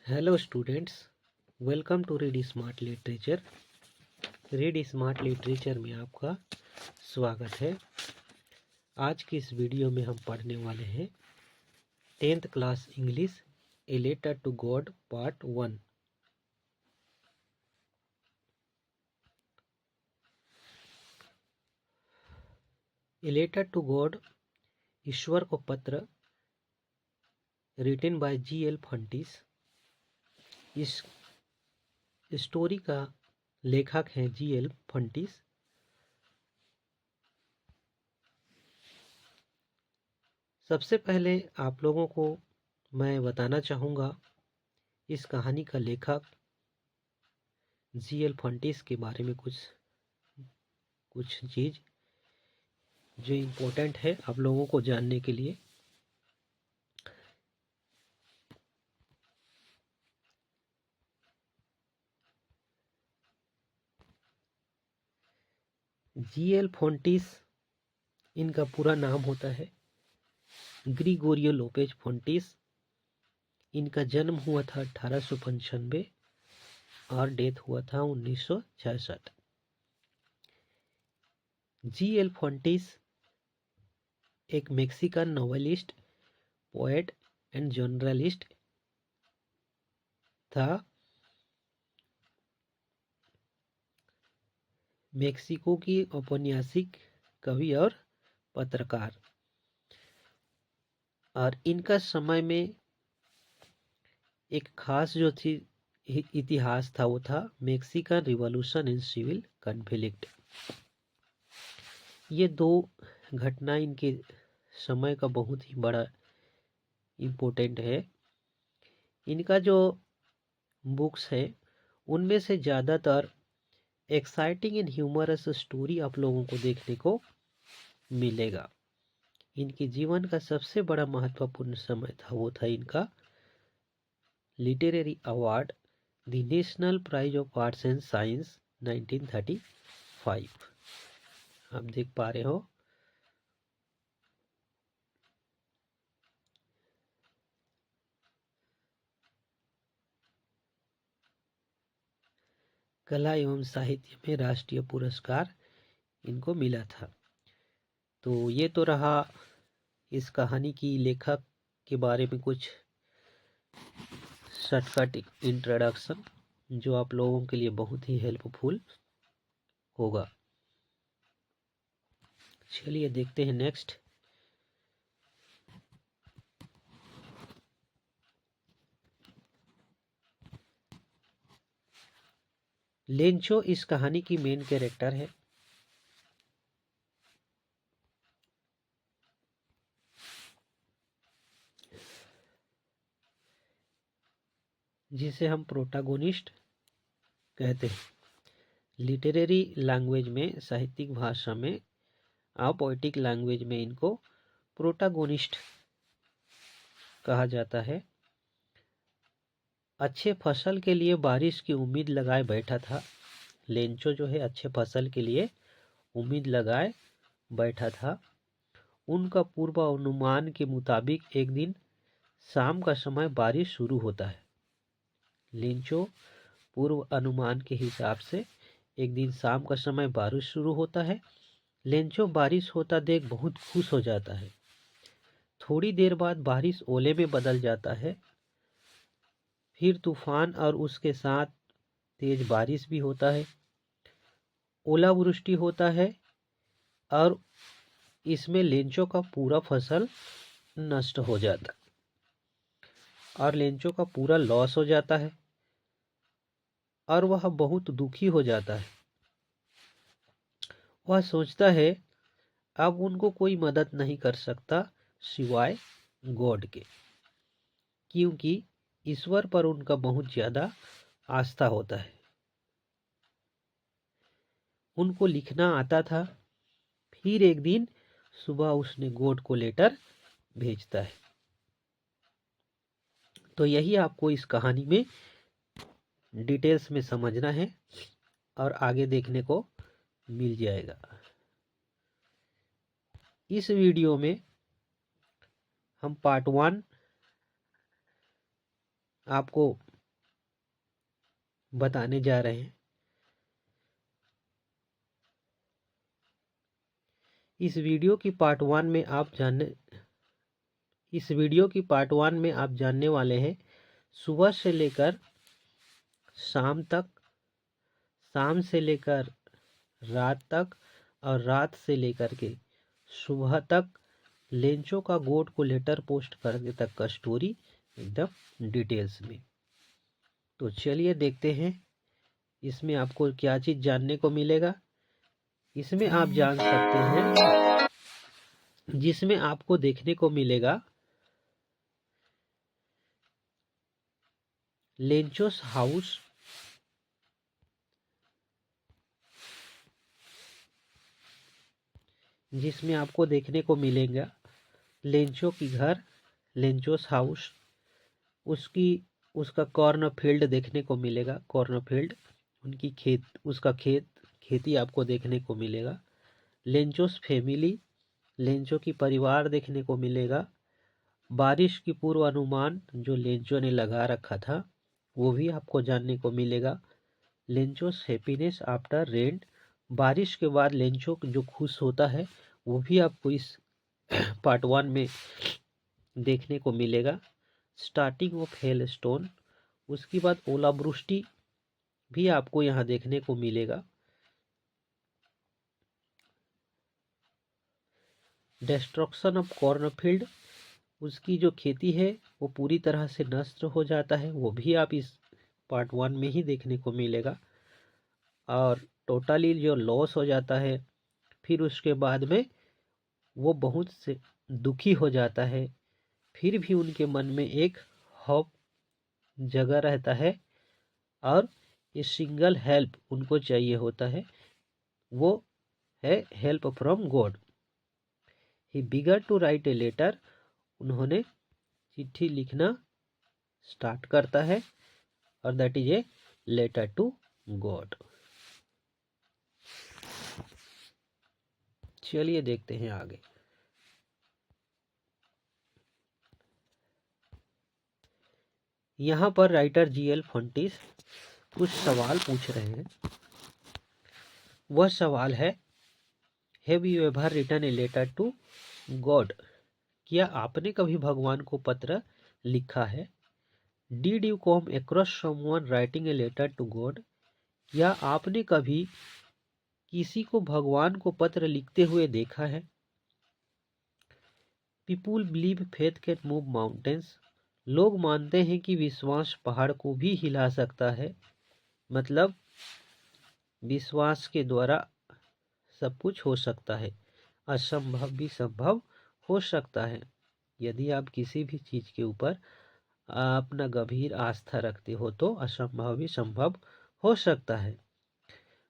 Hello students, welcome to read smart literature. Read smart literature में आपका स्वागत है। आज की इस वीडियो में हम पढ़ने वाले हैं 10th class English a letter to God part 1। A letter to God, ईश्वर को पत्र, रिटन बाय G.L. फंटिस। इस स्टोरी का लेखक हैं G.L. फंटिस। सबसे पहले आप लोगों को मैं बताना चाहूँगा इस कहानी का लेखक G.L. फंटिस के बारे में कुछ चीज़ जो इम्पोर्टेंट है आप लोगों को जानने के लिए। G.L. फोंटिस इनका पूरा नाम होता है ग्रिगोरियो लोपेज फोंटिस। इनका जन्म हुआ था 1895 और डेथ हुआ था 1966। G.L. फोंटिस एक Mexican novelist, poet and journalist था। मेक्सिको की औपन्यासिक, कवि और पत्रकार। और इनका समय में एक खास जो थी इतिहास था वो था Mexican revolution and civil conflict. ये दो घटना इनके समय का बहुत ही बड़ा इम्पोर्टेंट है। इनका जो बुक्स है उनमें से ज़्यादातर एक्साइटिंग एंड ह्यूमरस स्टोरी आप लोगों को देखने को मिलेगा। इनके जीवन का सबसे बड़ा महत्वपूर्ण समय था वो था इनका literary award, the national prize of arts and science 1935। आप देख पा रहे हो। कला एवं साहित्य में राष्ट्रीय पुरस्कार इनको मिला था। तो ये तो रहा इस कहानी की लेखक के बारे में कुछ शॉर्टकट इंट्रोडक्शन जो आप लोगों के लिए बहुत ही हेल्पफुल होगा। चलिए देखते हैं नेक्स्ट। लेंचो इस कहानी की मेन कैरेक्टर है। जिसे हम प्रोटागोनिस्ट कहते हैं। लिटरेरी लैंग्वेज में, साहित्यिक भाषा में, पोएटिक लैंग्वेज में इनको प्रोटागोनिस्ट कहा जाता है। अच्छे फसल के लिए बारिश की उम्मीद लगाए बैठा था। लेंचो जो है अच्छे फसल के लिए उम्मीद लगाए बैठा था। उनका पूर्वानुमान के मुताबिक एक दिन शाम का समय बारिश शुरू होता है। लेंचो पूर्व अनुमान के हिसाब से एक दिन शाम का समय बारिश शुरू होता है। लेंचो बारिश होता देख बहुत खुश हो जाता है। थोड़ी देर बाद बारिश ओले में बदल जाता है। फिर तूफान और उसके साथ तेज बारिश भी होता है। ओलावृष्टि होता है और इसमें लेंचो का पूरा फसल नष्ट हो जाता है और लेंचो का पूरा लॉस हो जाता है और वह बहुत दुखी हो जाता है। वह सोचता है अब उनको कोई मदद नहीं कर सकता सिवाय गॉड के, क्योंकि ईश्वर पर उनका बहुत ज़्यादा आस्था होता है। उनको लिखना आता था। फिर एक दिन सुबह उसने गॉड को लेटर भेजता है। तो यही आपको इस कहानी में डिटेल्स में समझना है और आगे देखने को मिल जाएगा। इस वीडियो में हम पार्ट 1 आपको बताने जा रहे हैं। इस वीडियो की पार्ट वन में आप जानने वाले हैं सुबह से लेकर शाम तक, शाम से लेकर रात तक और रात से लेकर के सुबह तक लेंचो का गोड को लेटर पोस्ट करने तक का स्टोरी एकदम डिटेल्स में। तो चलिए देखते हैं इसमें आपको क्या चीज़ जानने को मिलेगा। इसमें आप जान सकते हैं, जिसमें आपको देखने को मिलेगा लेंचोस हाउस, जिसमें आपको देखने को मिलेगा लेंचो की घर, लेंचोस हाउस, उसका कॉर्न फील्ड देखने को मिलेगा, कॉर्न फील्ड, उनकी खेती आपको देखने को मिलेगा। लेंचोस फैमिली, लेंचो की परिवार देखने को मिलेगा। बारिश की पूर्व अनुमान जो लेंचो ने लगा रखा था वो भी आपको जानने को मिलेगा। लेंचोस हैप्पीनेस आफ्टर रेन, बारिश के बाद लेंचो जो खुश होता है वो भी आपको इस पार्ट वन में देखने को मिलेगा। स्टार्टिंग ऑफ हेल स्टोन, उसके बाद ओलावृष्टि भी आपको यहाँ देखने को मिलेगा। डिस्ट्रक्शन ऑफ कॉर्नफील्ड, उसकी जो खेती है वो पूरी तरह से नष्ट हो जाता है, वो भी आप इस पार्ट वन में ही देखने को मिलेगा। और टोटली जो लॉस हो जाता है, फिर उसके बाद में वो बहुत से दुखी हो जाता है, फिर भी उनके मन में एक होप जगा रहता है और ये सिंगल हेल्प उनको चाहिए होता है, वो है help from God. He began to write a letter, उन्होंने चिट्ठी लिखना स्टार्ट करता है और that is a letter to God. चलिए देखते हैं आगे। यहाँ पर राइटर जीएल फंटिस कुछ सवाल पूछ रहे हैं। वह सवाल है, have you ever written a letter to God, क्या आपने कभी भगवान को पत्र लिखा है। Did you come across someone writing a letter to God, क्या आपने कभी किसी को भगवान को पत्र लिखते हुए देखा है। People believe faith can move mountains, लोग मानते हैं कि विश्वास पहाड़ को भी हिला सकता है। मतलब विश्वास के द्वारा सब कुछ हो सकता है, असंभव भी संभव हो सकता है। यदि आप किसी भी चीज़ के ऊपर अपना गंभीर आस्था रखते हो तो असंभव भी संभव हो सकता है।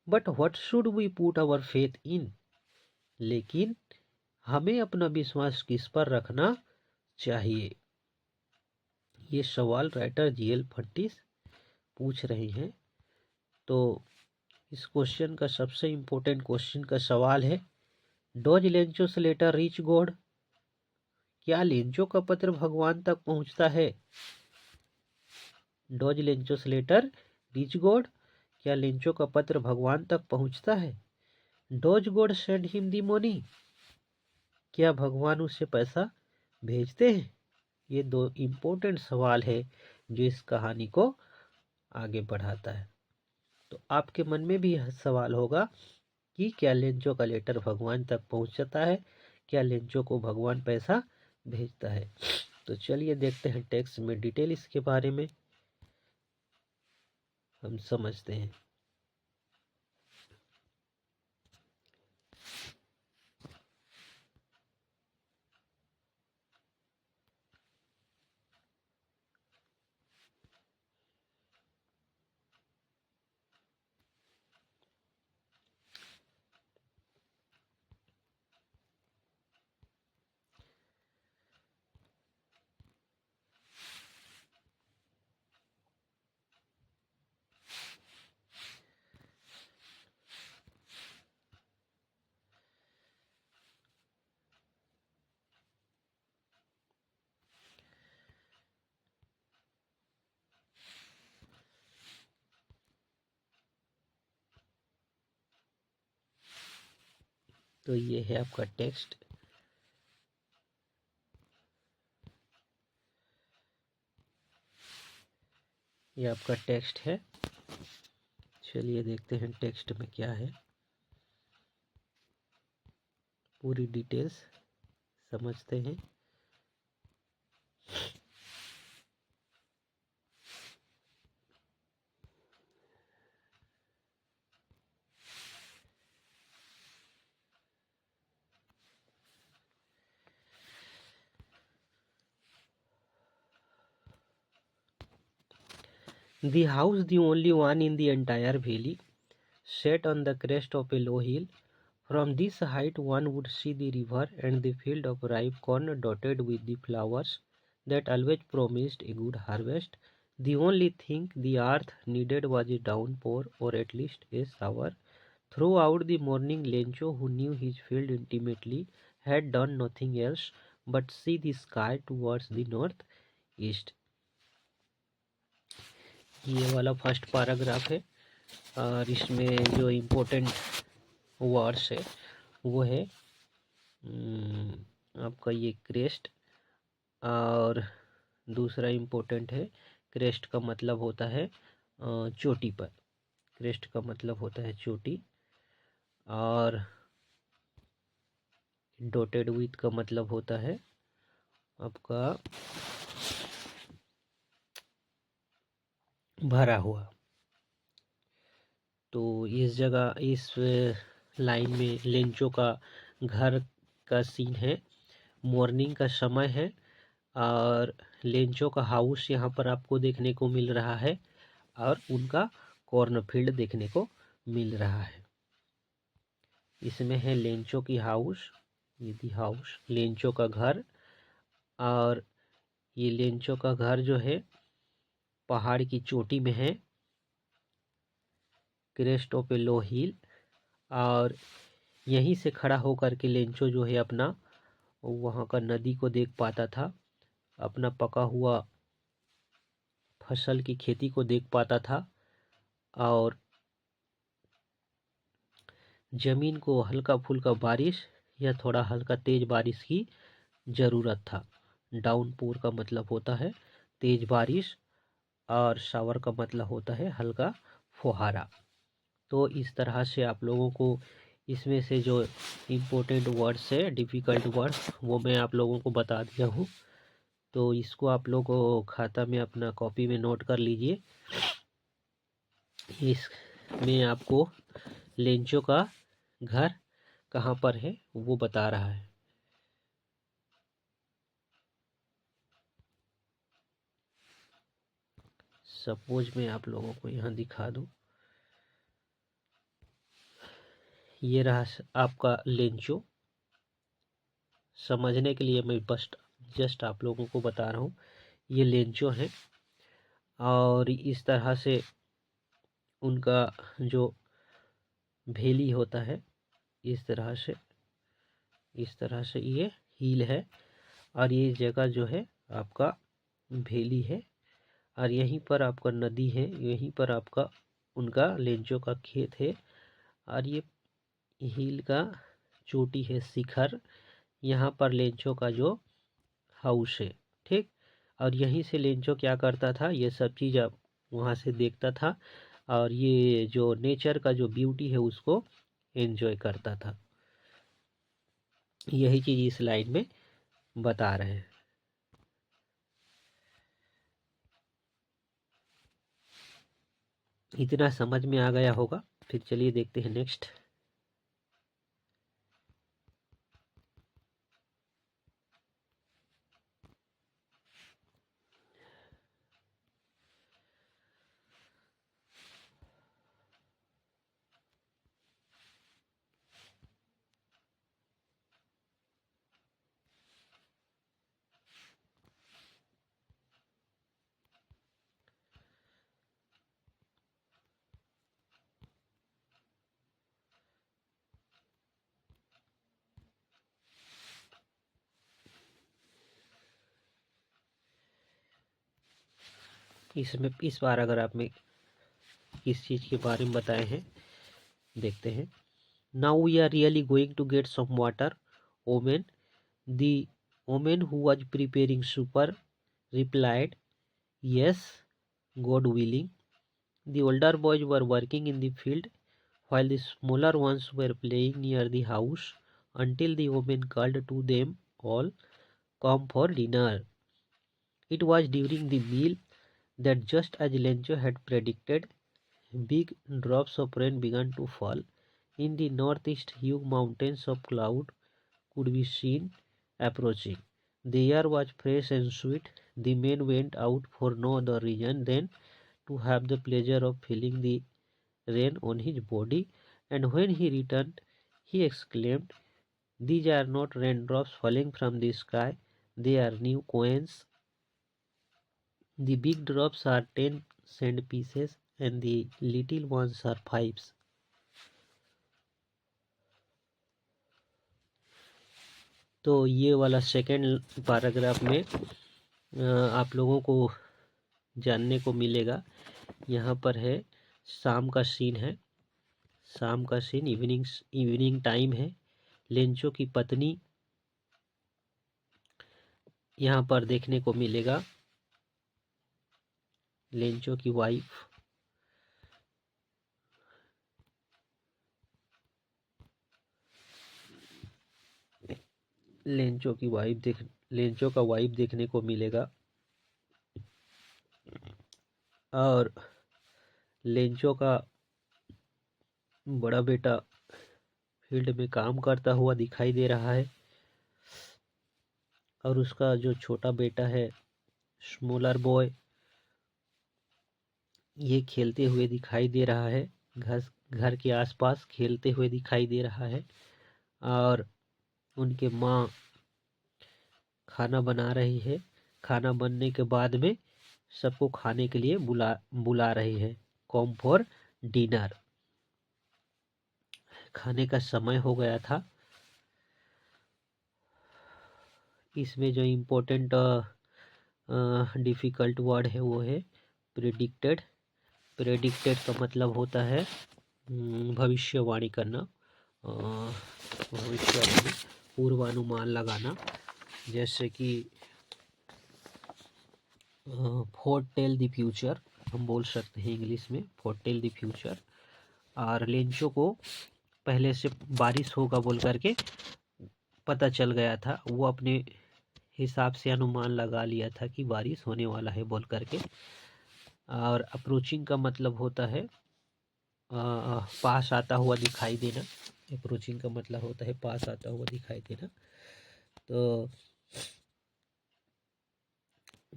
But what should we put our faith in, लेकिन हमें अपना विश्वास किस पर रखना चाहिए। ये सवाल राइटर जीएल फंटिस पूछ रहे हैं। तो इस क्वेश्चन का सबसे इम्पोर्टेंट क्वेश्चन का सवाल है, डोज लेंचोस लेटर रीच गॉड, क्या लेंचो का पत्र भगवान तक पहुंचता है। डोज लेंचोस लेटर रीच गॉड, क्या लेंचो का पत्र भगवान तक पहुंचता है। Dose God send him the money, क्या भगवान उसे पैसा भेजते हैं। ये दो इम्पोर्टेंट सवाल है जो इस कहानी को आगे बढ़ाता है। तो आपके मन में भी यह सवाल होगा कि क्या लेंचो का लेटर भगवान तक पहुंचता है, क्या लेंचो को भगवान पैसा भेजता है। तो चलिए देखते हैं टेक्स्ट में डिटेल इसके बारे में हम समझते हैं। तो ये है आपका टेक्स्ट। ये आपका टेक्स्ट है। चलिए देखते हैं टेक्स्ट में क्या है, पूरी डिटेल्स समझते हैं। The house, the only one in the entire valley, sat on the crest of a low hill. From this height one would see the river and the field of ripe corn dotted with the flowers that always promised a good harvest. The only thing the earth needed was a downpour, or at least a shower. Throughout the morning, Lencho, who knew his field intimately, had done nothing else but see the sky towards the north east. ये वाला first paragraph है और इसमें जो important words है वो है आपका ये क्रेस्ट, और दूसरा इम्पोर्टेंट है क्रेस्ट का मतलब होता है चोटी पर। क्रेस्ट का मतलब होता है चोटी, और डॉटेड विथ का मतलब होता है आपका भरा हुआ। तो इस जगह इस लाइन में लेंचो का घर का सीन है, मॉर्निंग का समय है और लेंचो का हाउस यहाँ पर आपको देखने को मिल रहा है और उनका कॉर्नफील्ड देखने को मिल रहा है। इसमें है लेंचो की हाउस, ये दी हाउस लेंचो का घर, और ये लेंचो का घर जो है पहाड़ की चोटी में है, क्रेस्ट ऑफ ए लो हिल, और यहीं से खड़ा होकर के लेंचो जो है अपना वहाँ का नदी को देख पाता था, अपना पका हुआ फसल की खेती को देख पाता था, और ज़मीन को हल्का फुल्का बारिश या थोड़ा हल्का तेज़ बारिश की ज़रूरत था। डाउनपोर का मतलब होता है तेज़ बारिश और शावर का मतलब होता है हल्का फुहारा। तो इस तरह से आप लोगों को इसमें से जो इम्पोर्टेंट वर्ड्स है, डिफ़िकल्ट वर्ड्स, वो मैं आप लोगों को बता दिया हूँ। तो इसको आप लोग खाता में अपना कॉपी में नोट कर लीजिए। इसमें आपको लेंचो का घर कहाँ पर है वो बता रहा है। सपोज मैं आप लोगों को यहाँ दिखा दूँ, ये रहा आपका लेंचो। समझने के लिए मैं जस्ट आप लोगों को बता रहा हूँ, ये लेंचो है और इस तरह से उनका जो भेली होता है, इस तरह से ये हील है, और ये जगह जो है आपका भेली है, और यहीं पर आपका नदी है, यहीं पर आपका उनका लेंचो का खेत है, और ये हील का चोटी है, शिखर, यहाँ पर लेंचो का जो हाउस है। ठीक, और यहीं से लेंचो क्या करता था, ये सब चीज़ आप वहाँ से देखता था और ये जो नेचर का जो ब्यूटी है उसको एंजॉय करता था। यही चीज़ इस लाइन में बता रहे हैं। इतना समझ में आ गया होगा। फिर चलिए देखते हैं नेक्स्ट। इसमें इस बार अगर आप में किस चीज़ के बारे में बताए हैं देखते हैं। Now we are really going to get some water, woman. The woman who was preparing supper replied, "Yes, God willing." The older boys were working in the field while the smaller ones were playing near the house until the woman called to them all, "Come for dinner." It was during the meal that, just as Lencho had predicted, big drops of rain began to fall. In the northeast, huge mountains of cloud could be seen approaching. The air was fresh and sweet. The man went out for no other reason than to have the pleasure of feeling the rain on his body, and when he returned, he exclaimed, "These are not raindrops falling from the sky, they are new coins. The big drops are 10-cent pieces and the little ones are 5s." तो ये वाला second paragraph में आप लोगों को जानने को मिलेगा। यहाँ पर है शाम का सीन है, शाम का सीन, इवनिंग टाइम है। लेंचो की पत्नी यहाँ पर देखने को मिलेगा, लेंचो की वाइफ। लेंचो का वाइफ देखने को मिलेगा, और लेंचो का बड़ा बेटा फील्ड में काम करता हुआ दिखाई दे रहा है, और उसका जो छोटा बेटा है, स्मॉलर बॉय, ये खेलते हुए दिखाई दे रहा है, घर के आसपास खेलते हुए दिखाई दे रहा है। और उनके माँ खाना बना रही है। खाना बनने के बाद में सबको खाने के लिए बुला रही है। Come for dinner. खाने का समय हो गया था। इसमें जो इम्पोर्टेंट डिफ़िकल्ट वर्ड है वो है प्रेडिक्टेड। प्रेडिक्टेड का मतलब होता है भविष्यवाणी करना, भविष्यवाणी, पूर्वानुमान लगाना। जैसे कि फोरटेल द फ्यूचर हम बोल सकते हैं इंग्लिश में, फोरटेल द फ्यूचर। और लेंचो को पहले से बारिश होगा बोल करके पता चल गया था, वो अपने हिसाब से अनुमान लगा लिया था कि बारिश होने वाला है बोल करके। और अप्रोचिंग का मतलब होता है पास आता हुआ दिखाई देना। अप्रोचिंग का मतलब होता है पास आता हुआ दिखाई देना। तो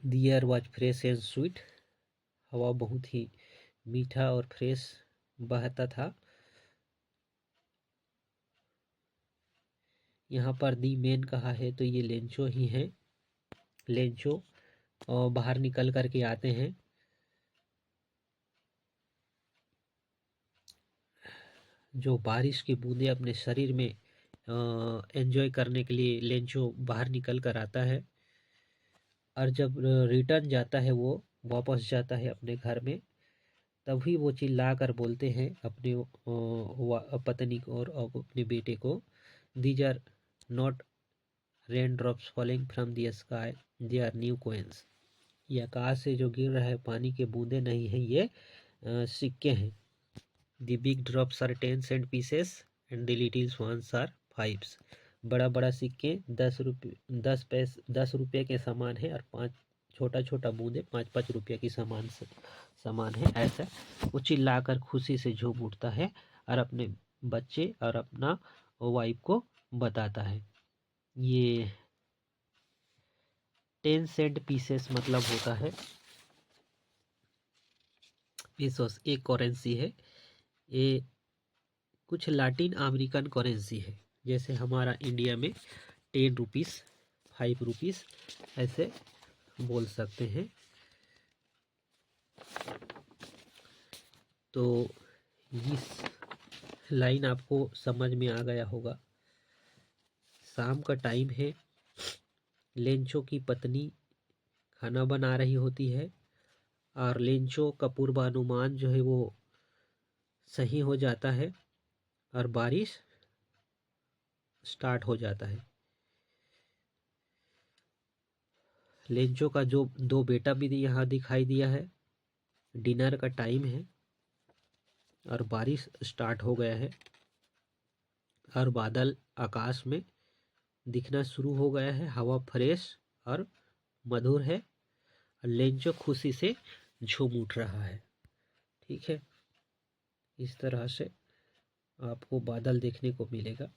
the air was fresh and sweet. हवा बहुत ही मीठा और फ्रेश बहता था। यहाँ पर दी मेन कहा है तो ये लेंचो ही है। लेंचो बाहर निकल करके आते हैं। जो बारिश की बूंदे अपने शरीर में एंजॉय करने के लिए लेंचो बाहर निकल कर आता है। और जब रिटर्न जाता है, वो वापस जाता है अपने घर में, तभी वो चिल्ला कर बोलते हैं अपने पत्नी को और अपने बेटे को, these are not rain drops falling from the sky, they are new coins. ये आकाश से जो गिर रहा है पानी के बूंदे नहीं हैं, ये सिक्के हैं। The big drops are 10-cent pieces and the little ones are 5s। बड़ा बड़ा सिक्के 10 रुपये के समान है, और 5 छोटा छोटा बूंदे 5-5 रुपये की समान है। ऐसा वो चिल्लाकर खुशी से झूम उठता है और अपने बच्चे और अपना वाइफ को बताता है। ये 10-cent pieces मतलब होता है पीसोस, एक करेंसी है। ये कुछ लैटिन अमेरिकन करेंसी है, जैसे हमारा इंडिया में 10 रुपीस, 5 रुपीस ऐसे बोल सकते हैं। तो इस लाइन आपको समझ में आ गया होगा। शाम का टाइम है। लेंचो की पत्नी खाना बना रही होती है, और लेंचो का पूर्वानुमान जो है वो सही हो जाता है, और बारिश स्टार्ट हो जाता है। लेंचो का जो दो बेटा भी यहाँ दिखाई दिया है। डिनर का टाइम है और बारिश स्टार्ट हो गया है और बादल आकाश में दिखना शुरू हो गया है। हवा फ्रेश और मधुर है। लेंचो खुशी से झूम उठ रहा है। ठीक है, इस तरह से आपको बादल देखने को मिलेगा।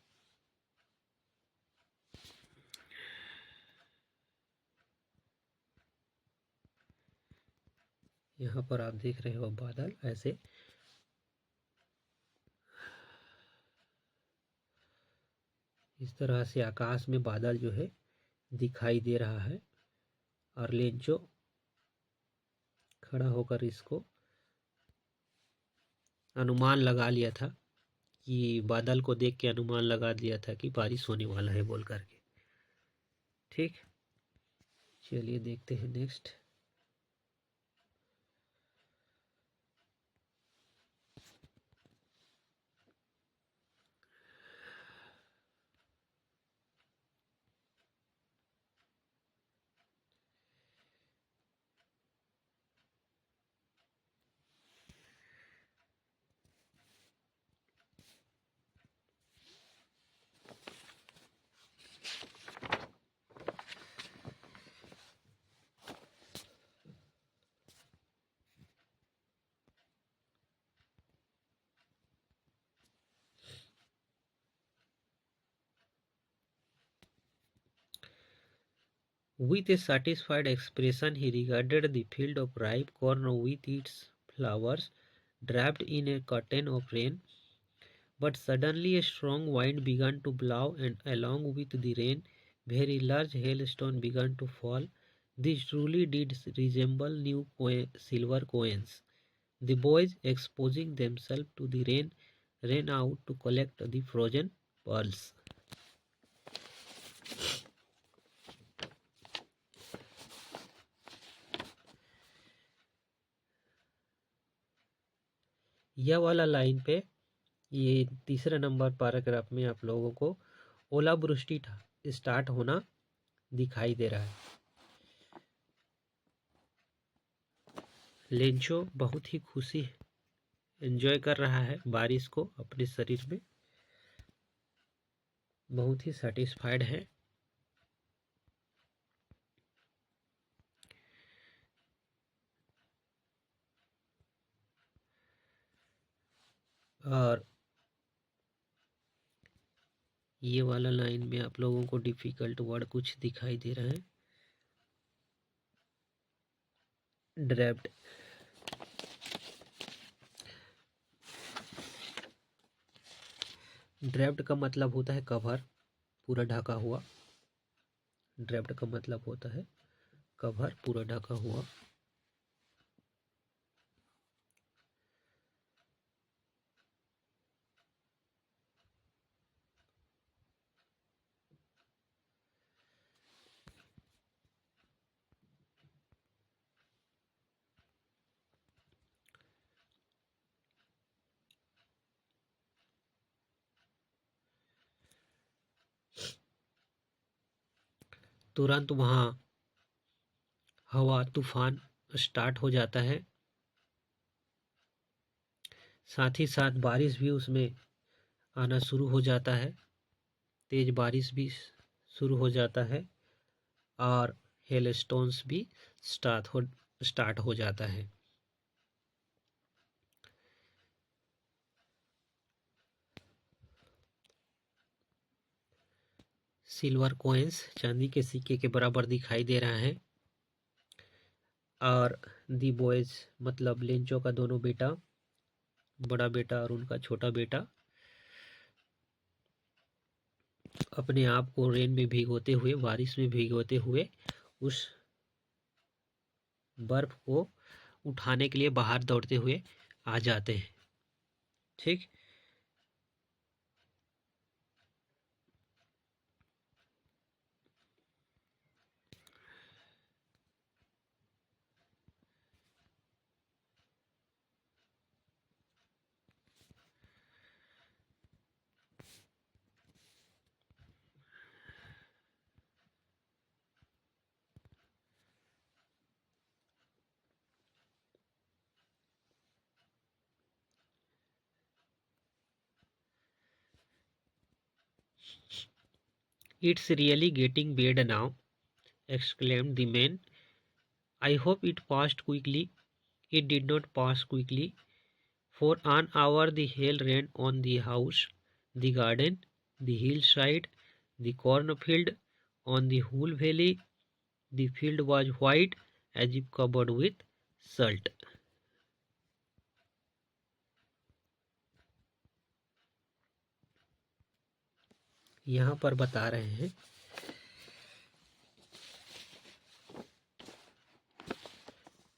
यहाँ पर आप देख रहे हो बादल ऐसे इस तरह से आकाश में बादल जो है दिखाई दे रहा है और लेंचो खड़ा होकर इसको अनुमान लगा लिया था कि बादल को देख के अनुमान लगा दिया था कि बारिश होने वाला है बोल करके। ठीक, चलिए देखते हैं next. With a satisfied expression, he regarded the field of ripe corn with its flowers draped in a curtain of rain. But suddenly a strong wind began to blow, and along with the rain, very large hailstones began to fall. These truly did resemble new silver coins. The boys, exposing themselves to the rain, ran out to collect the frozen pearls. यह वाला line पे ये तीसरे number paragraph में आप लोगों को ओलावृष्टि स्टार्ट होना दिखाई दे रहा है। लेंचो बहुत ही खुशी एंजॉय कर रहा है बारिश को अपने शरीर में, बहुत ही सेटिस्फाइड है। और ये वाला लाइन में आप लोगों को डिफिकल्ट वर्ड कुछ दिखाई दे रहा है। ड्रैप्ड, ड्रैप्ड का मतलब होता है कवर, पूरा ढका हुआ। ड्रैप्ड का मतलब होता है कवर, पूरा ढका हुआ। तुरंत वहाँ हवा तूफान स्टार्ट हो जाता है, साथ ही साथ बारिश भी उसमें आना शुरू हो जाता है। तेज बारिश भी शुरू हो जाता है और हेलस्टोन्स भी स्टार्ट हो जाता है। सिल्वर कॉइन्स चांदी के सिक्के के बराबर दिखाई दे रहा है। और दी बॉयज मतलब लेंचो का दोनों बेटा, बड़ा बेटा और उनका छोटा बेटा, अपने आप को रेन में भिगोते हुए, बारिश में भिगोते हुए उस बर्फ को उठाने के लिए बाहर दौड़ते हुए आ जाते हैं। ठीक, "It's really getting bad now," exclaimed the man. "I hope it passed quickly." It did not pass quickly. For an hour the hail rained on the house, the garden, the hillside, the cornfield, on the whole valley. The field was white as if covered with salt. यहाँ पर बता रहे हैं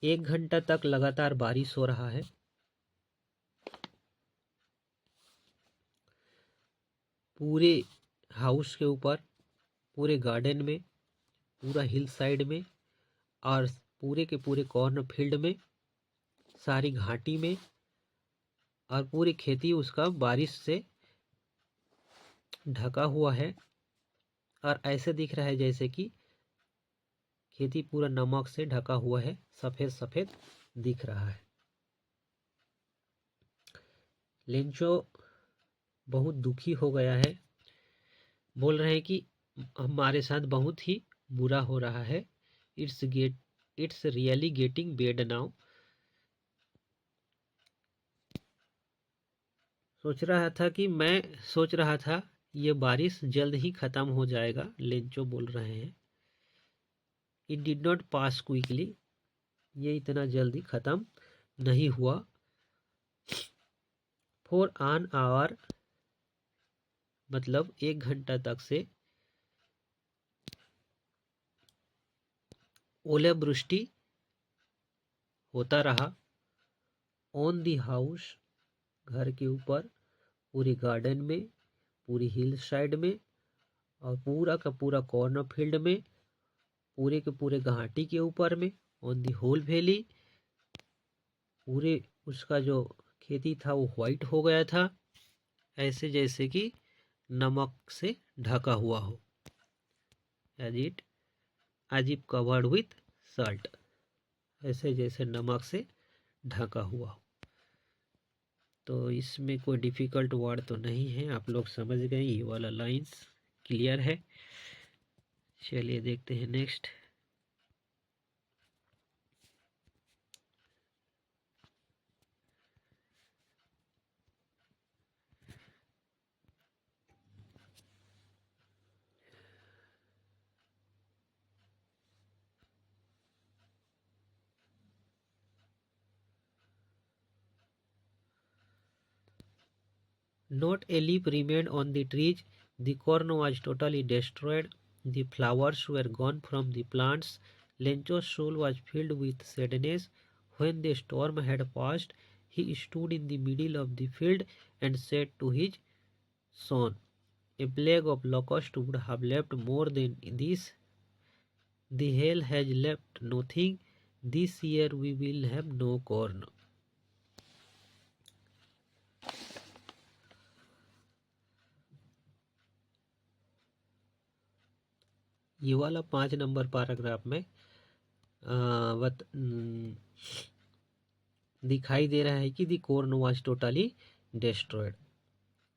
1 घंटा तक लगातार बारिश हो रहा है। पूरे हाउस के ऊपर, पूरे गार्डन में, पूरा हिल साइड में और पूरे के पूरे कॉर्न फील्ड में, सारी घाटी में और पूरी खेती उसका बारिश से ढका हुआ है। और ऐसे दिख रहा है जैसे कि खेती पूरा नमक से ढका हुआ है, सफ़ेद सफ़ेद दिख रहा है। लेंचो बहुत दुखी हो गया है, बोल रहे हैं कि हमारे साथ बहुत ही बुरा हो रहा है। It's really getting bad now. मैं सोच रहा था ये बारिश जल्द ही ख़त्म हो जाएगा, लेंचो बोल रहे हैं। It did not pass quickly, ये इतना जल्दी ख़त्म नहीं हुआ। फॉर एन आवर, मतलब 1 घंटा तक से ओलावृष्टि होता रहा। ऑन दी हाउस, घर के ऊपर, पूरे गार्डन में, पूरी हिल साइड में और पूरा का पूरा कॉर्नर फील्ड में, पूरे के पूरे घाटी के ऊपर में, ऑन दी होल वैली, पूरे उसका जो खेती था वो वाइट हो गया था, ऐसे जैसे कि नमक से ढका हुआ हो, as if covered with salt, ऐसे जैसे नमक से ढका हुआ हो। तो इसमें कोई डिफ़िकल्ट वर्ड तो नहीं है, आप लोग समझ गए, ये वाला लाइंस क्लियर है। चलिए देखते हैं next. Not a leaf remained on the trees. The corn was totally destroyed. The flowers were gone from the plants. Lencho's soul was filled with sadness. When the storm had passed, he stood in the middle of the field and said to his son, "A plague of locusts would have left more than this. The hail has left nothing. This year we will have no corn." ये वाला 5 number paragraph में दिखाई दे रहा है कि दी corn was totally destroyed,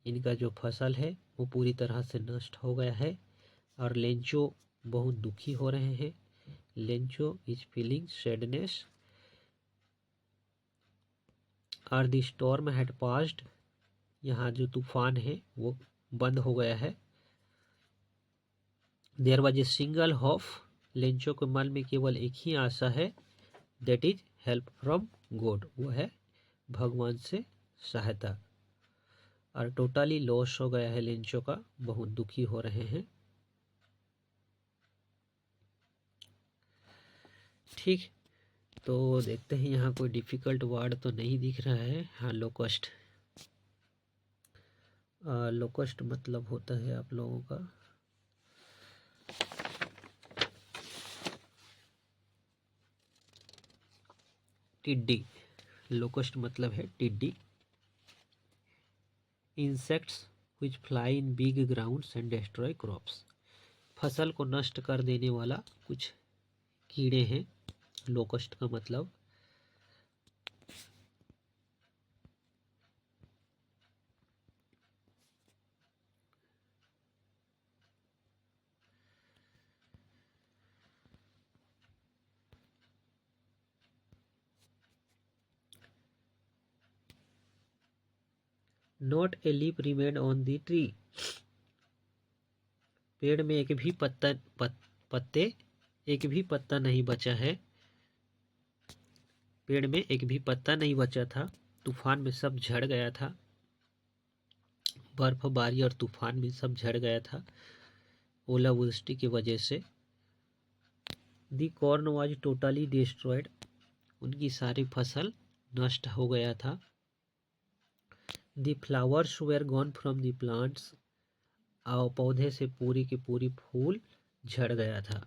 इनका जो फसल है वो पूरी तरह से नष्ट हो गया है। और लेंचो बहुत दुखी हो रहे हैं। Lencho is feeling sadness. और द स्टॉर्म हैड पास्ड, यहाँ जो तूफान है वो बंद हो गया है। There was a single hope, Lencho के मन में केवल एक ही आशा है, that is help from God, वो है भगवान से सहायता। और टोटली लॉस हो गया है लेंचो का, बहुत दुखी हो रहे हैं। ठीक, तो देखते हैं यहाँ कोई डिफ़िकल्ट वर्ड तो नहीं दिख रहा है। हाँ, लोकस्ट। लोकस्ट मतलब होता है आप लोगों का टिड्डी। लोकस्ट मतलब है टिड्डी। Insects which fly in big grounds and destroy crops, फसल को नष्ट कर देने वाला कुछ कीड़े हैं लोकस्ट का मतलब। Not a leaf remain on the tree. पेड़ में एक भी पत्ता नहीं बचा है। पेड़ में एक भी पत्ता नहीं बचा था। तूफान में सब झड़ गया था। बर्फबारी और तूफान में सब झड़ गया था ओलावृष्टि की वजह से। The corn was totally destroyed. उनकी सारी फसल नष्ट हो गया था। The flowers were gone from the plants. और पौधे से पूरी की पूरी फूल झड़ गया था।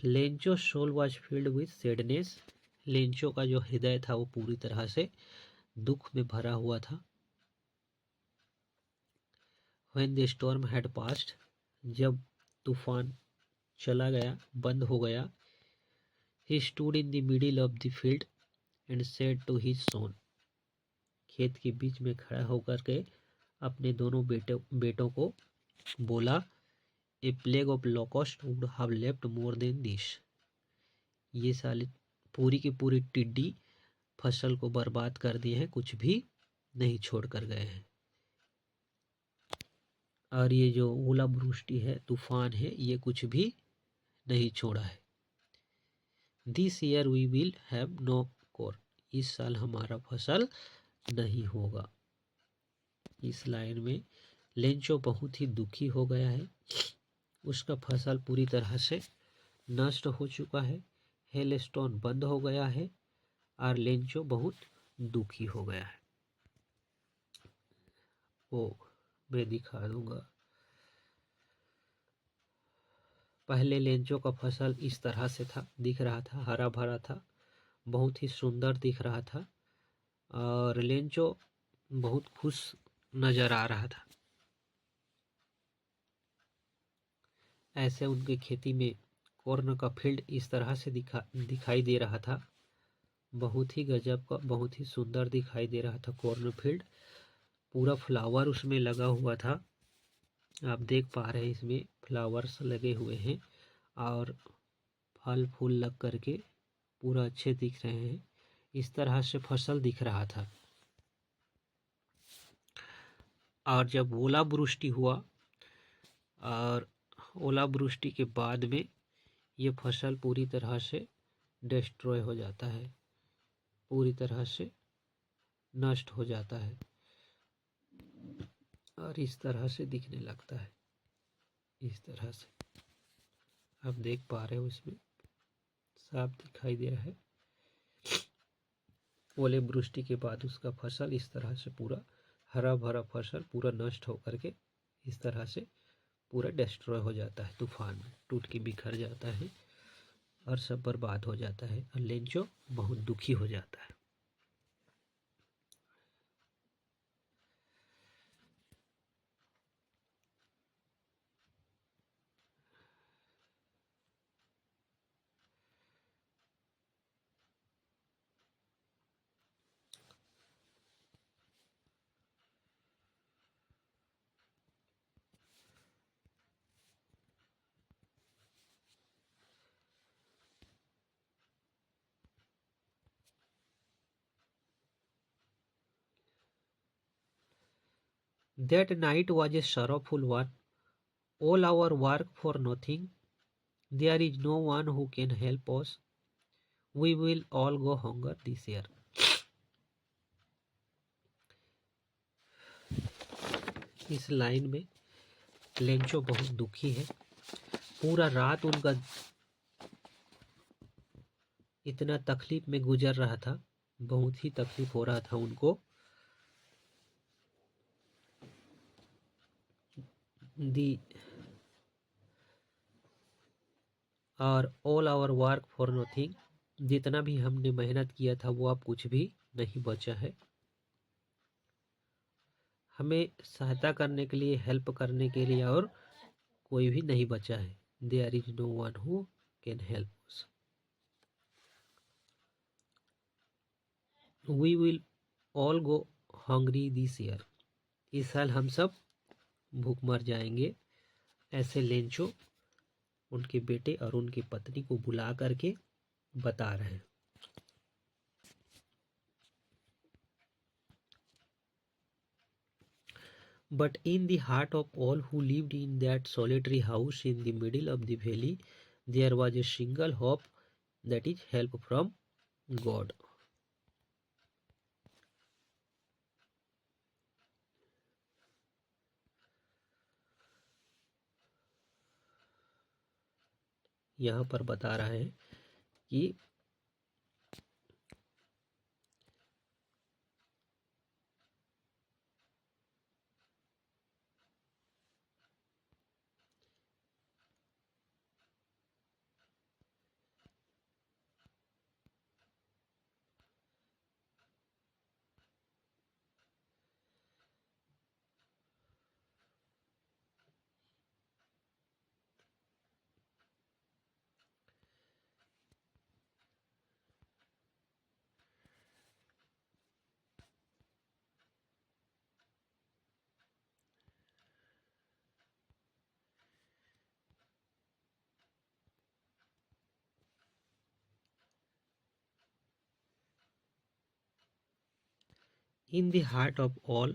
Lencho soul was filled with sadness. Lencho का जो हृदय था वो पूरी तरह से दुख में भरा हुआ था। When the storm had passed, जब तूफान चला गया, बंद हो गया, he stood in the middle of the field and said to his son, खेत के बीच में खड़ा होकर के अपने दोनों बेटों को बोला, A plague of locust would have left more than this. ये साली पूरी की पूरी टिड्डी फसल को बर्बाद कर दिए हैं, कुछ भी नहीं छोड़ कर गए हैं। और ये जो ओलावृष्टि है, तूफान है, ये कुछ भी नहीं छोड़ा है। This year we will have no corn. इस साल हमारा फसल नहीं होगा। इस लाइन में लेंचो बहुत ही दुखी हो गया है। उसका फसल पूरी तरह से नष्ट हो चुका है। हेलस्टोन बंद हो गया है और लेंचो बहुत दुखी हो गया है। वो मैं दिखा दूंगा। पहले लेंचो का फसल इस तरह से था, दिख रहा था, हरा भरा था, बहुत ही सुंदर दिख रहा था और लेंचो बहुत खुश नजर आ रहा था। ऐसे उनके खेती में कॉर्न का फील्ड इस तरह से दिखाई दे रहा था। बहुत ही गजब का, बहुत ही सुंदर दिखाई दे रहा था कॉर्न फील्ड। पूरा फ्लावर उसमें लगा हुआ था। आप देख पा रहे हैं इसमें फ्लावर्स लगे हुए हैं और फल फूल लग करके पूरा अच्छे दिख रहे हैं। इस तरह से फसल दिख रहा था। और जब ओलावृष्टि हुआ और ओलावृष्टि के बाद में ये फसल पूरी तरह से डिस्ट्रॉय हो जाता है, पूरी तरह से नष्ट हो जाता है और इस तरह से दिखने लगता है। इस तरह से आप देख पा रहे हो, इसमें साफ दिखाई दे रहा है। ओलावृष्टि के बाद उसका फसल इस तरह से पूरा हरा भरा फसल पूरा नष्ट होकर के इस तरह से पूरा डिस्ट्रॉय हो जाता है। तूफान में टूट के बिखर जाता है और सब बर्बाद हो जाता है और लेंचो बहुत दुखी हो जाता है। That night was a sorrowful one. All our work for nothing. There is no one who can help us. We will all go hunger this year. इस लाइन में लेंचो बहुत दुखी है। पूरा रात उनका इतना तकलीफ में गुजर रहा था, बहुत ही तकलीफ हो रहा था उनको। दी और all our work for nothing. जितना भी हमने मेहनत किया था वो अब कुछ भी नहीं बचा है। हमें सहायता करने के लिए, हेल्प करने के लिए और कोई भी नहीं बचा है। There is no one who can help us. We will all go hungry this year. इस साल हम सब भूख मर जाएंगे। ऐसे लेंचो उनके बेटे और उनकी पत्नी को बुला करके बता रहे हैं। But in the heart of all who lived in that solitary house in the middle of the valley, there was a single hope, that is help from God. यहाँ पर बता रहा है कि in the heart of all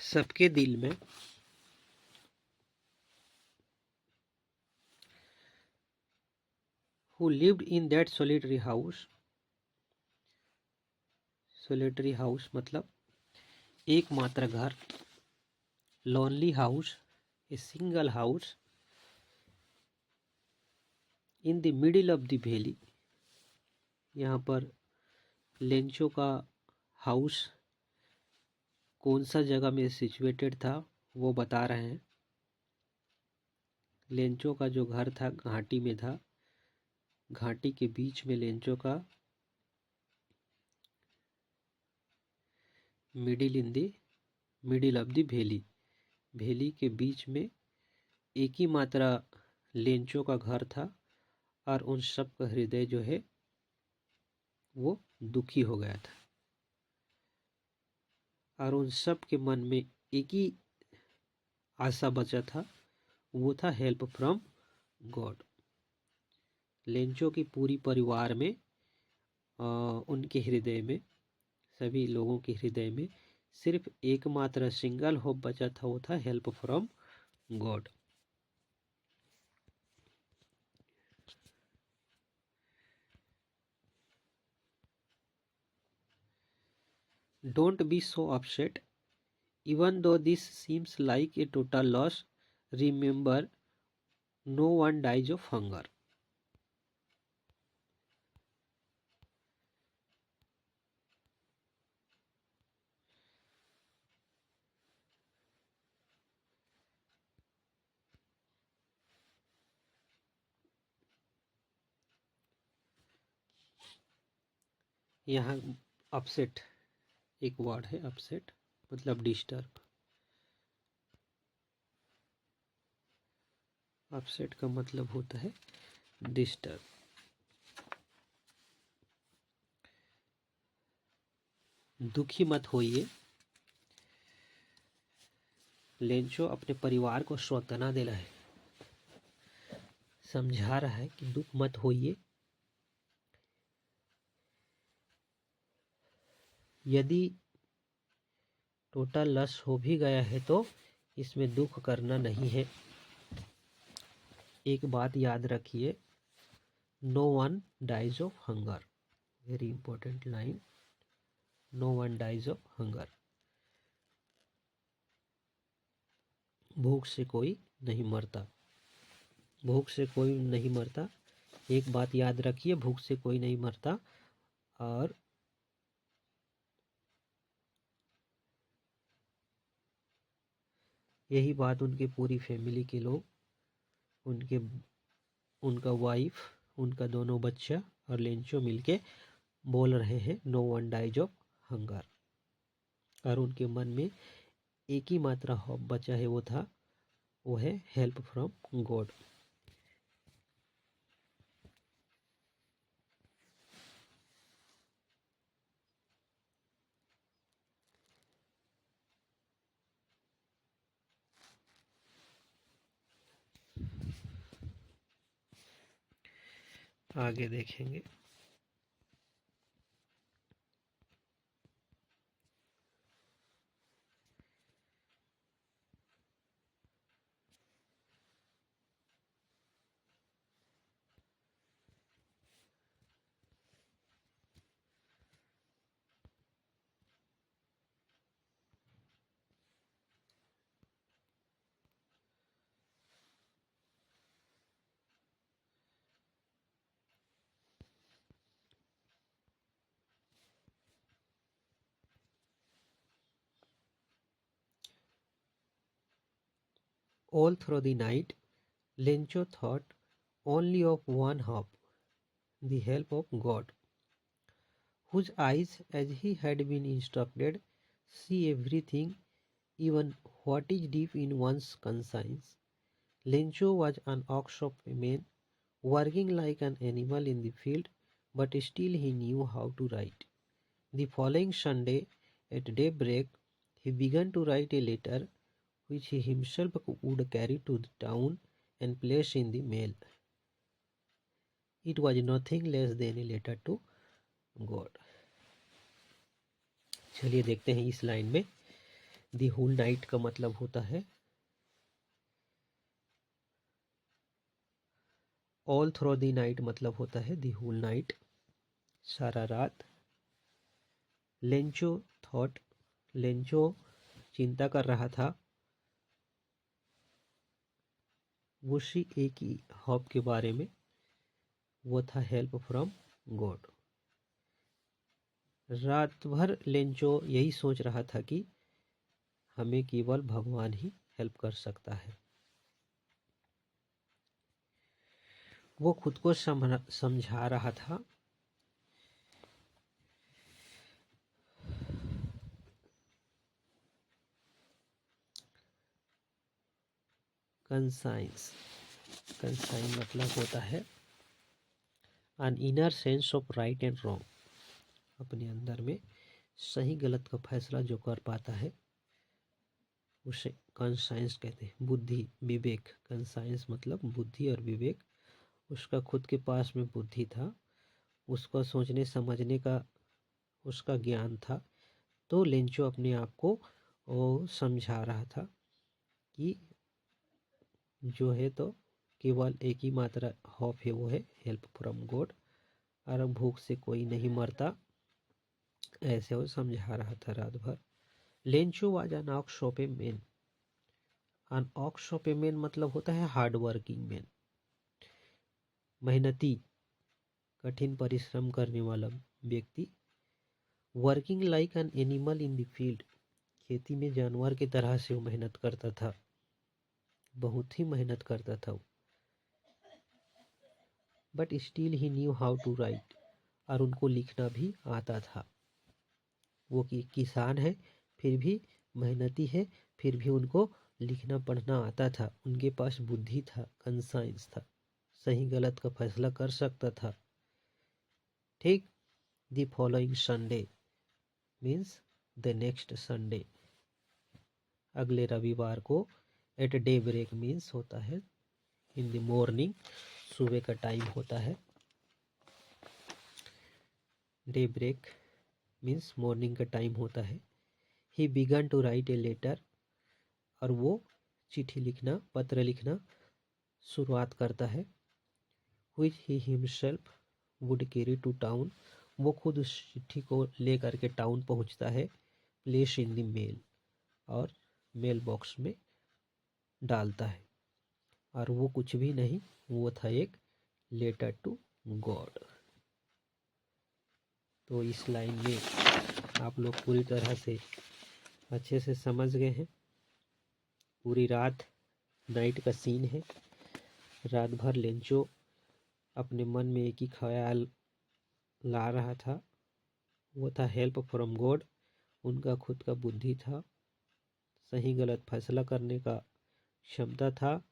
सबके दिल में who lived in that solitary house मतलब एकमात्र घर, lonely house, a single house in the middle of the valley। यहाँ पर लेंचो का हाउस कौन सा जगह में सिचुएटेड था वो बता रहे हैं। लेंचो का जो घर था घाटी में था, घाटी के बीच में लेंचो का मिडिल ऑफ द वैली के बीच में एक ही मात्रा लेंचो का घर था और उन सब का हृदय जो है वो दुखी हो गया था और उन सब के मन में एक ही आशा बचा था, वो था हेल्प फ्रॉम गॉड। लेंचो की पूरी परिवार में उनके हृदय में, सभी लोगों के हृदय में सिर्फ एकमात्र सिंगल होप बचा था, वो था help from God. Don't be so upset, even though this seems like a total loss. Remember, no one dies of hunger. यहाँ अपसेट एक वर्ड है, अपसेट मतलब डिस्टर्ब। अपसेट का मतलब होता है डिस्टर्ब। दुखी मत होइए। लेंचो अपने परिवार को सांत्वना दे रहा है, समझा रहा है कि दुख मत होइए। यदि टोटल लॉस हो भी गया है तो इसमें दुख करना नहीं है। एक बात याद रखिए, no one dies of hunger, very important line, no one dies of hunger. भूख से कोई नहीं मरता, भूख से कोई नहीं मरता। एक बात याद रखिए, भूख से कोई नहीं मरता। और यही बात उनके पूरी फैमिली के लोग, उनका वाइफ, उनका दोनों बच्चा और लेंचो मिलके बोल रहे हैं, no one dies of hunger. और उनके मन में एक ही मात्रा होप बचा है, वो है हेल्प फ्रॉम गॉड। आगे देखेंगे। All through the night, Lencho thought only of one hope, the help of God, whose eyes, as he had been instructed, see everything, even what is deep in one's conscience. Lencho was an ox-man, working like an animal in the field, but still he knew how to write. The following Sunday, at daybreak, he began to write a letter which he himself would carry to the town and place in the mail. It was nothing less than a letter to God. चलिए देखते हैं इस line में the whole night का मतलब होता है all through the night मतलब होता है दी होल नाइट, सारा रात। लेंचो थॉट, लेंचो चिंता कर रहा था, उसी एक ही हॉप के बारे में, वो था हेल्प फ्रॉम गॉड। रात भर लेंचो यही सोच रहा था कि हमें केवल भगवान ही हेल्प कर सकता है। वो खुद को समझा रहा था कंसाइंस, कंसाइन मतलब होता है an inner sense of right and wrong, अपने अंदर में सही गलत का फैसला जो कर पाता है उसे कंसाइंस कहते हैं। बुद्धि, विवेक, कंसाइंस मतलब बुद्धि और विवेक। उसका खुद के पास में बुद्धि था, उसका सोचने समझने का उसका ज्ञान था। तो लेंचो अपने आप को समझा रहा था कि जो है तो केवल एक ही मात्रा हॉप है, वो है हेल्प फ्रॉम गॉड, और भूख से कोई नहीं मरता, ऐसे वो समझा रहा था रात भर। Lencho was an ox of a man, an ox of a man मतलब होता है हार्ड वर्किंग मैन, मेहनती, कठिन परिश्रम करने वाला व्यक्ति। Working like an animal in the field, खेती में जानवर की तरह से वो मेहनत करता था, बहुत ही मेहनत करता था। But still he knew how to write, और उनको लिखना भी आता था। वो किसान है, फिर भी मेहनती है, फिर भी उनको लिखना पढ़ना आता था। उनके पास बुद्धि था, कंसाइंस था, सही गलत का फैसला कर सकता था। ठीक। The following Sunday means the next Sunday, अगले रविवार को। एट डे ब्रेक मीन्स होता है इन द मॉर्निंग, सुबह का टाइम होता है। डे ब्रेक मीन्स मॉर्निंग का टाइम होता है। He began to write a letter, और वो चिट्ठी लिखना, पत्र लिखना शुरुआत करता है। Which he himself would carry to town, वो खुद उस चिट्ठी को ले करके टाउन पहुंचता है। प्लेस इन द मेल, और मेल बॉक्स में डालता है। और वो कुछ भी नहीं, वो था एक लेटर टू गॉड। तो इस लाइन में आप लोग पूरी तरह से अच्छे से समझ गए हैं। पूरी रात नाइट का सीन है। रात भर लेंचो अपने मन में एक ही ख्याल ला रहा था, वो था हेल्प फ्रॉम गॉड। उनका खुद का बुद्धि था, सही गलत फैसला करने का क्षमता था,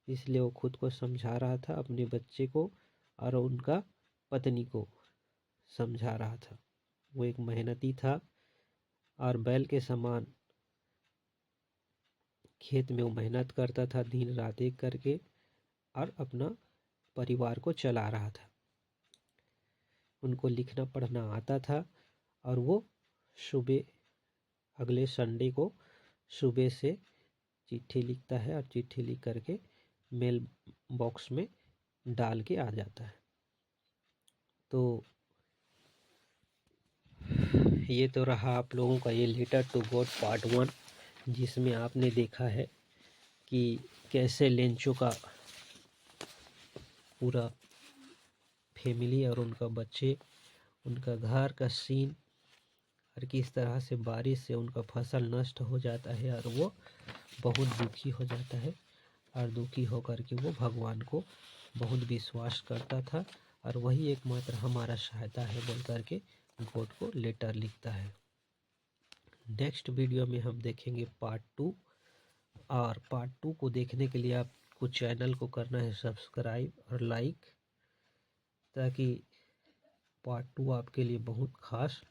इसलिए वो खुद को समझा रहा था, अपने बच्चे को और उनका पत्नी को समझा रहा था। वो एक मेहनती था और बैल के समान खेत में वो मेहनत करता था दिन रात एक करके, और अपना परिवार को चला रहा था। उनको लिखना पढ़ना आता था और वो सुबह अगले संडे को सुबह से चिट्ठी लिखता है और चिट्ठी लिख करके मेल बॉक्स में डाल के आ जाता है। तो ये तो रहा आप लोगों का ये लेटर टू गॉड पार्ट 1, जिसमें आपने देखा है कि कैसे लेंचो का पूरा फैमिली और उनका बच्चे, उनका घर का सीन, और किस तरह से बारिश से उनका फसल नष्ट हो जाता है और वो बहुत दुखी हो जाता है, और दुखी होकर के वो भगवान को बहुत विश्वास करता था और वही एकमात्र हमारा सहायता है बोल करके गॉड को लेटर लिखता है। नेक्स्ट वीडियो में हम देखेंगे पार्ट 2, और पार्ट 2 को देखने के लिए आपको चैनल को करना है सब्सक्राइब और लाइक, ताकि पार्ट 2 आपके लिए बहुत खास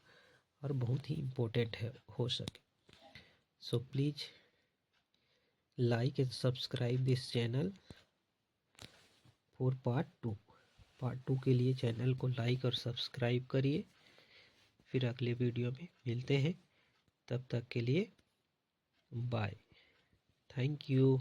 और बहुत ही इम्पोर्टेंट है हो सके। So please like and subscribe this channel for part 2। Part 2 के लिए चैनल को लाइक और सब्सक्राइब करिए। फिर अगले वीडियो में मिलते हैं, तब तक के लिए बाय, थैंक यू।